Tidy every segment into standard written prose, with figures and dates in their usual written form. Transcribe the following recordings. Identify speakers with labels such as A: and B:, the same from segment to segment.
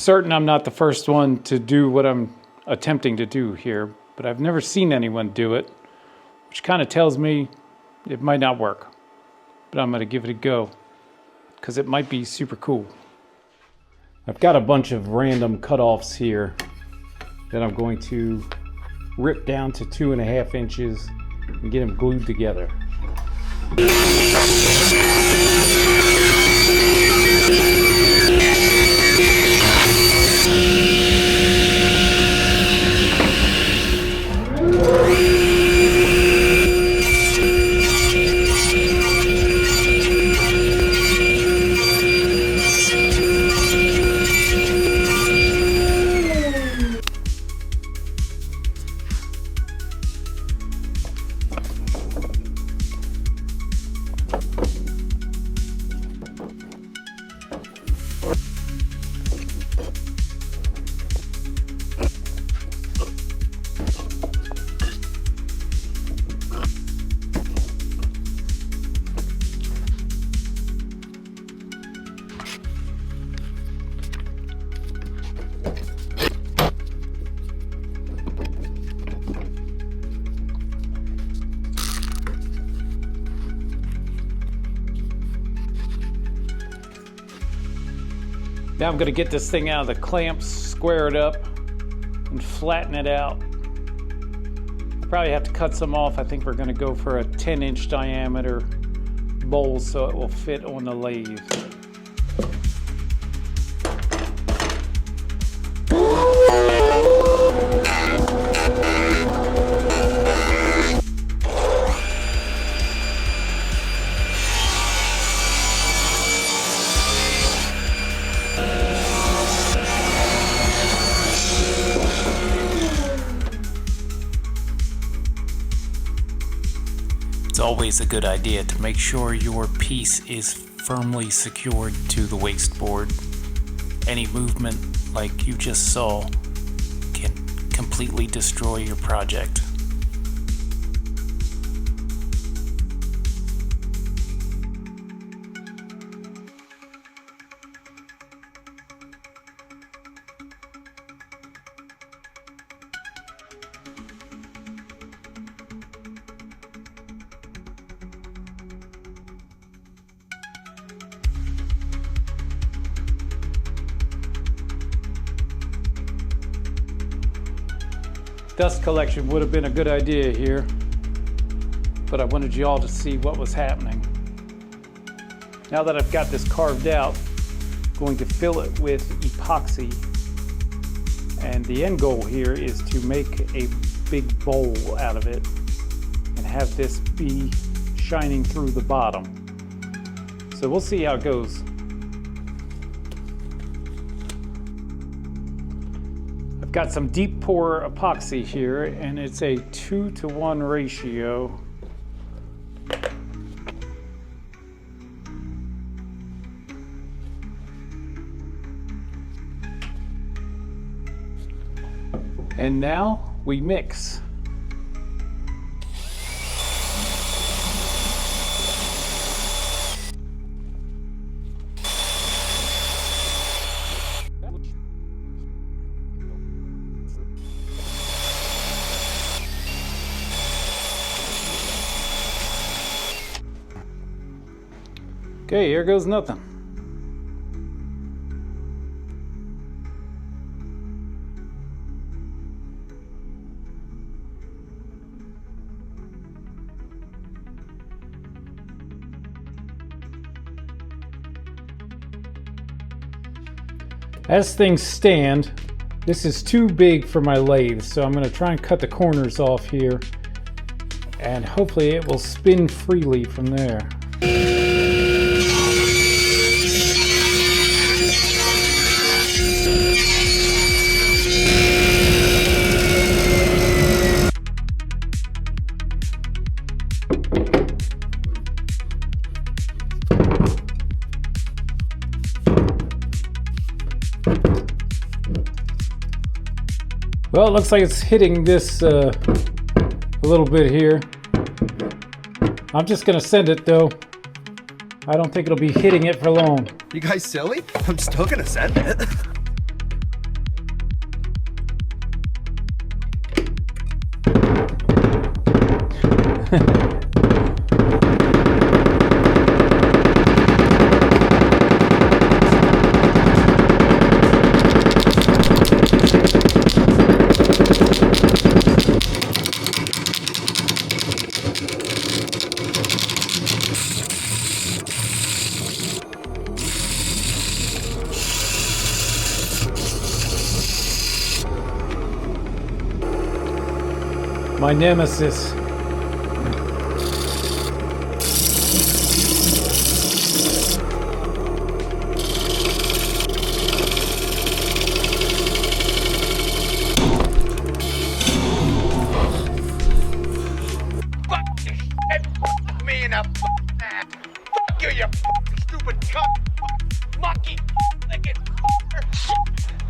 A: certain I'm not the first one to do what I'm attempting to do here, but I've never seen anyone do it, which kind of tells me it might not work. But I'm going to give it a go, because it might be super cool. I've got a bunch of random cutoffs here that I'm going to rip down to 2.5 inches and get them glued together. Now I'm going to get this thing out of the clamps, square it up, and flatten it out. I'll probably have to cut some off. I think we're going to go for a 10-inch diameter bowl so it will fit on the lathe.
B: It's always a good idea to make sure your piece is firmly secured to the waste board. Any movement, like you just saw, can completely destroy your project.
A: Dust collection would have been a good idea here, but I wanted you all to see what was happening. Now that I've got this carved out, I'm going to fill it with epoxy, and the end goal here is to make a big bowl out of it and have this be shining through the bottom. So we'll see how it goes. I've got some deep pour epoxy here, and it's a 2-to-1 ratio. And now we mix. Okay, here goes nothing. As things stand, this is too big for my lathe, so I'm going to try and cut the corners off here, and hopefully it will spin freely from there. Well, it looks like it's hitting this a little bit here. I'm just gonna send it though. I don't think it'll be hitting it for long.
C: You guys silly? I'm still gonna send it.
A: My nemesis.
C: Fuck me in the ass. Fuck you, you stupid cunt. Monkey.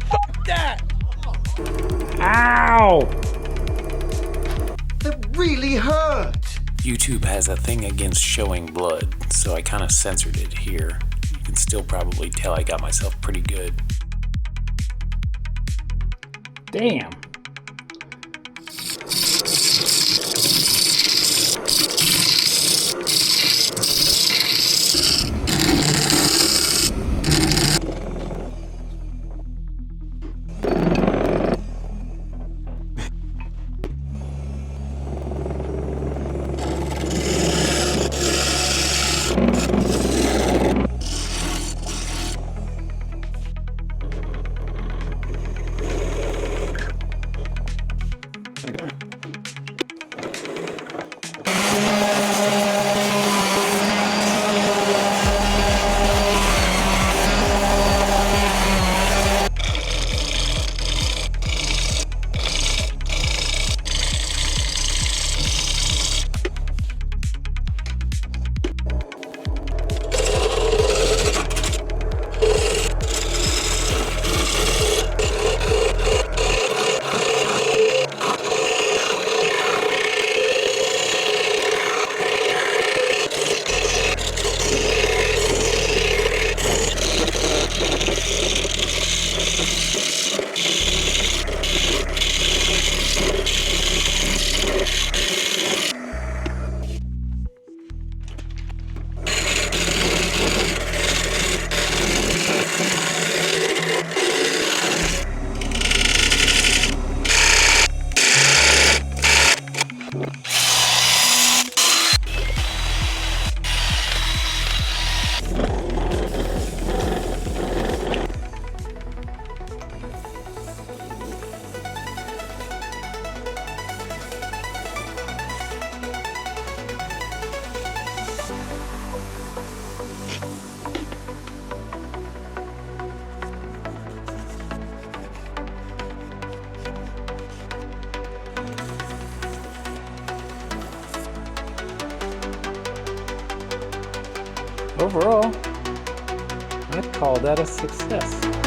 C: Fuck that.
A: Ow!
C: That really hurt.
B: YouTube has a thing against showing blood, so I kind of censored it here. You can still probably tell I got myself pretty good.
A: Damn. Overall, I'd call that a success.